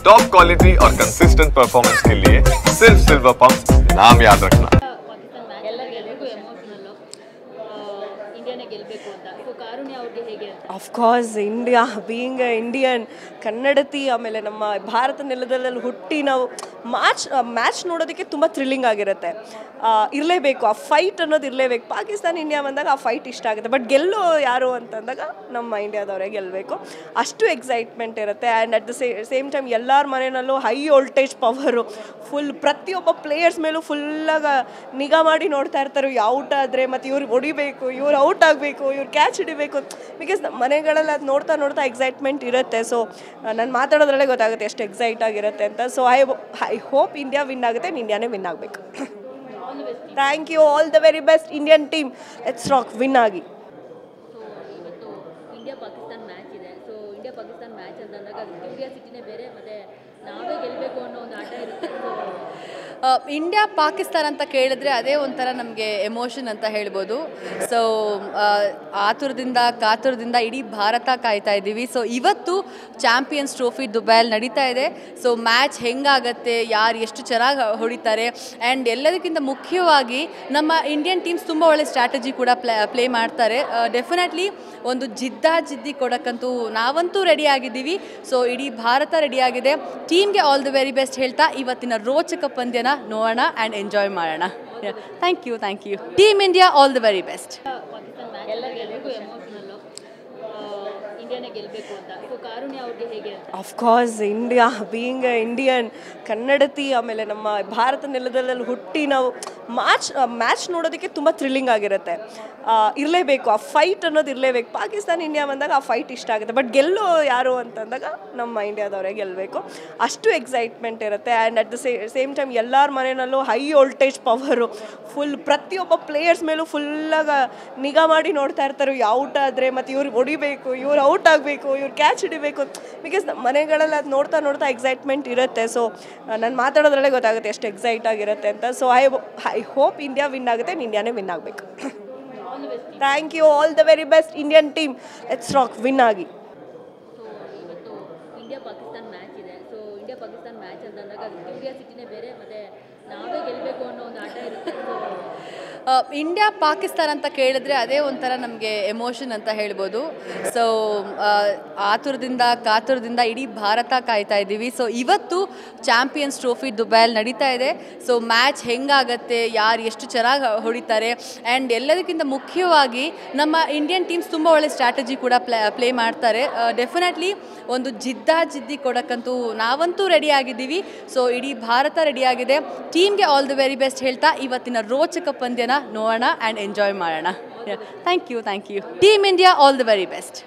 Top quality और consistent performance के लिए सिर्फ सिल्वर पंप नाम याद रखना। Of course, India, being an Indian, ಕನ್ನಡತಿ ಆಮೇಲೆ ನಮ್ಮ ಭಾರತ ನೆಲದಲ್ಲಿ ಹುಟ್ಟಿ ನಾವು ಮ್ಯಾಚ್ ನೋಡೋದಕ್ಕೆ ತುಂಬ ಥ್ರಿಲ್ಲಿಂಗ್ ಆಗಿರುತ್ತೆ. ಇರಲೇಬೇಕು, ಆ ಫೈಟ್ ಅನ್ನೋದು ಇರಲೇಬೇಕು. ಪಾಕಿಸ್ತಾನ ಇಂಡಿಯಾ ಬಂದಾಗ ಆ ಫೈಟ್ ಇಷ್ಟ ಆಗುತ್ತೆ, ಬಟ್ ಗೆಲ್ಲೋ ಯಾರು ಅಂತಂದಾಗ ನಮ್ಮ ಇಂಡಿಯಾದವರೇ ಗೆಲ್ಲಬೇಕು. ಅಷ್ಟು ಎಕ್ಸೈಟ್ಮೆಂಟ್ ಇರುತ್ತೆ. And at the same time ಎಲ್ಲರ ಮನೆಯಲ್ಲೂ ಹೈ ವೋಲ್ಟೇಜ್ ಪವರು, ಫುಲ್ ಪ್ರತಿಯೊಬ್ಬ ಪ್ಲೇಯರ್ಸ್ ಮೇಲೂ ಫುಲ್ಲಾಗ ನಿಗಾ ಮಾಡಿ ನೋಡ್ತಾ ಇರ್ತಾರೆ. ಔಟ್ ಆದರೆ ಮತ್ತು ಇವ್ರು ಹೊಡಿಬೇಕು, ಇವ್ರು ಔಟ್ ಆಗಬೇಕು, ಇವ್ರು ಕ್ಯಾಚ್ ಹಿಡಿಬೇಕು. ಬಿಕಾಸ್ ಮನೆಗಳಲ್ಲಿ ಅದು ನೋಡ್ತಾ ನೋಡ್ತಾ ಎಕ್ಸೈಟ್ಮೆಂಟ್ ಇರುತ್ತೆ. ಸೊ ನಾನು ಮಾತಾಡೋದ್ರಲ್ಲೇ ಗೊತ್ತಾಗುತ್ತೆ ಎಷ್ಟು ಎಕ್ಸೈಟ್ ಆಗಿರುತ್ತೆ ಅಂತ. So I hope India win ಆಗುತ್ತೆ, ಇಂಡಿಯಾನೇ ವಿನ್ ಆಗಬೇಕು. Thank you, all the very best Indian team. Let's rock, win ಆಗಿ. ಇವತ್ತು ಇಂಡಿಯಾ ಪಾಕಿಸ್ತಾನ ಮ್ಯಾಚ್ ಇದೆ. ಸೊ ಇಂಡಿಯಾ ಪಾಕಿಸ್ತಾನ ಮ್ಯಾಚ್ ಅಂತಂದಾಗ ಕ್ಯೂರಿಯಾಸಿಟಿನೇ ಬೇರೆ, ಮತ್ತು ನಾವೇ ಗೆಲ್ಲಬೇಕು ಅನ್ನೋ ಒಂದು ಆಟ ಇರುತ್ತೆ. ಇಂಡಿಯಾ ಪಾಕಿಸ್ತಾನ ಅಂತ ಕೇಳಿದ್ರೆ ಅದೇ ಒಂಥರ ನಮಗೆ ಎಮೋಷನ್ ಅಂತ ಹೇಳ್ಬೋದು. ಸೊ ಆತುರದಿಂದ ಕಾತುರದಿಂದ ಇಡೀ ಭಾರತ ಕಾಯ್ತಾ ಇದ್ದೀವಿ. ಸೊ ಇವತ್ತು ಚಾಂಪಿಯನ್ಸ್ ಟ್ರೋಫಿ ದುಬೈಯಲ್ಲಿ ನಡೀತಾ ಇದೆ. ಸೊ ಮ್ಯಾಚ್ ಹೆಂಗಾಗತ್ತೆ, ಯಾರು ಎಷ್ಟು ಚೆನ್ನಾಗಿ ಹೊಡಿತಾರೆ, ಆ್ಯಂಡ್ ಎಲ್ಲದಕ್ಕಿಂತ ಮುಖ್ಯವಾಗಿ ನಮ್ಮ ಇಂಡಿಯನ್ ಟೀಮ್ಸ್ ತುಂಬ ಒಳ್ಳೆ ಸ್ಟ್ರಾಟಜಿ ಕೂಡ ಪ್ಲೇ ಮಾಡ್ತಾರೆ. ಡೆಫಿನೆಟ್ಲಿ ಒಂದು ಜಿದ್ದಿ ಕೊಡೋಕ್ಕಂತೂ ನಾವಂತೂ ರೆಡಿ ಆಗಿದ್ದೀವಿ. ಸೊ ಇಡೀ ಭಾರತ ರೆಡಿಯಾಗಿದೆ. ಟೀಮ್ಗೆ ಆಲ್ ದಿ ವೆರಿ ಬೆಸ್ಟ್ ಹೇಳ್ತಾ ಇವತ್ತಿನ ರೋಚಕ ಪಂದ್ಯನ ನೋಡೋಣ ಆ್ಯಂಡ್ ಎಂಜಾಯ್ ಮಾಡೋಣ. Thank you team India, all the very best. ಎಲ್ಲರಿಗೂ ಎಮೋಷನಲ್ಲು, ಇಂಡಿಯಾನೇ ಗೆಲ್ಲಬೇಕು ಅಂತ. ಸೊ ಕಾರುಣ್ಯ ಅವ್ರಿಗೆ ಹೇಗೆ? Of course, India, being a Indian, ಕನ್ನಡತಿ ಆಮೇಲೆ ನಮ್ಮ ಭಾರತ ನೆಲದಲ್ಲಿ ಹುಟ್ಟಿ ನಾವು ಮ್ಯಾಚ್ ನೋಡೋದಕ್ಕೆ ತುಂಬ ಥ್ರಿಲ್ಲಿಂಗ್ ಆಗಿರುತ್ತೆ. ಇರಲೇಬೇಕು, ಆ ಫೈಟ್ ಅನ್ನೋದು ಇರಲೇಬೇಕು. ಪಾಕಿಸ್ತಾನ ಇಂಡಿಯಾ ಬಂದಾಗ ಆ ಫೈಟ್ ಇಷ್ಟ ಆಗುತ್ತೆ, ಬಟ್ ಗೆಲ್ಲೋ ಯಾರು ಅಂತಂದಾಗ ನಮ್ಮ ಇಂಡಿಯಾದವರೇ ಗೆಲ್ಲಬೇಕು. ಅಷ್ಟು ಎಕ್ಸೈಟ್ಮೆಂಟ್ ಇರುತ್ತೆ. And at the same time ಎಲ್ಲರ ಮನೆಯಲ್ಲೂ ಹೈ ವೋಲ್ಟೇಜ್ ಪವರು, ಫುಲ್ ಪ್ರತಿಯೊಬ್ಬ ಪ್ಲೇಯರ್ಸ್ ಮೇಲೂ ಫುಲ್ಲಾಗ ನಿಗಾ ಮಾಡಿ ನೋಡ್ತಾ ಇರ್ತಾರೆ. ಔಟ್ ಆದರೆ ಮತ್ತು ಇವ್ರು ಹೊಡಿಬೇಕು, ಇವ್ರು ಔಟ್ ಆಗಬೇಕು, ಇವ್ರು ಕ್ಯಾಚ್ ಹಿಡಿಬೇಕು. ಬಿಕಾಸ್ ಮನೆಗಳಲ್ಲಿ ಅದು ನೋಡ್ತಾ ನೋಡ್ತಾ ಎಕ್ಸೈಟ್ಮೆಂಟ್ ಇರುತ್ತೆ. ಸೊ ನಾನು ಮಾತಾಡೋದ್ರಲ್ಲೇ ಗೊತ್ತಾಗುತ್ತೆ ಎಷ್ಟು ಎಕ್ಸೈಟ್ ಆಗಿರುತ್ತೆ ಅಂತ. So I hope India win ಆಗುತ್ತೆ, ಇಂಡಿಯಾನೇ ವಿನ್ ಆಗಬೇಕು. Thank you, all the very best Indian team. Let's rock, win ಆಗಿ. ಸೊ ಇವತ್ತು ಇಂಡಿಯಾ ಪಾಕಿಸ್ತಾನ ಮ್ಯಾಚ್ ಇದೆ. ಸೊ ಇಂಡಿಯಾ ಪಾಕಿಸ್ತಾನ ಮ್ಯಾಚ್ ಅಂತಂದಾಗ ಕ್ಯೂರಿಯಾಸಿಟಿನೇ ಬೇರೆ, ಮತ್ತು ನಾವೇ ಗೆಲ್ಲಬೇಕು ಅನ್ನೋ ಒಂದು ಆಟ ಇರುತ್ತೆ. ಇಂಡಿಯಾ ಪಾಕಿಸ್ತಾನ ಅಂತ ಕೇಳಿದ್ರೆ ಅದೇ ಒಂಥರ ನಮಗೆ ಎಮೋಷನ್ ಅಂತ ಹೇಳ್ಬೋದು. ಸೊ ಆತುರದಿಂದ ಕಾತುರದಿಂದ ಇಡೀ ಭಾರತ ಕಾಯ್ತಾ ಇದ್ದೀವಿ. ಸೊ ಇವತ್ತು ಚಾಂಪಿಯನ್ಸ್ ಟ್ರೋಫಿ ದುಬೈಯಲ್ಲಿ ನಡೀತಾ ಇದೆ. ಸೊ ಮ್ಯಾಚ್ ಹೆಂಗಾಗತ್ತೆ, ಯಾರು ಎಷ್ಟು ಚೆನ್ನಾಗಿ ಹೊಡಿತಾರೆ, ಆ್ಯಂಡ್ ಎಲ್ಲದಕ್ಕಿಂತ ಮುಖ್ಯವಾಗಿ ನಮ್ಮ ಇಂಡಿಯನ್ ಟೀಮ್ಸ್ ತುಂಬ ಒಳ್ಳೆ ಸ್ಟ್ರಾಟಜಿ ಕೂಡ ಪ್ಲೇ ಮಾಡ್ತಾರೆ. ಡೆಫಿನೆಟ್ಲಿ ಒಂದು ಜಿದ್ದಿ ಕೊಡೋಕ್ಕಂತೂ ನಾವಂತೂ ರೆಡಿ ಆಗಿದ್ದೀವಿ. ಸೊ ಇಡೀ ಭಾರತ ರೆಡಿಯಾಗಿದೆ. ಟೀಮ್ಗೆ ಆಲ್ ದಿ ವೆರಿ ಬೆಸ್ಟ್ ಹೇಳ್ತಾ ಇವತ್ತಿನ ರೋಚಕ ಪಂದ್ಯನ ನೋಡೋಣ ಆ್ಯಂಡ್ ಎಂಜಾಯ್ ಮಾಡೋಣ. Thank you team India, all the very best.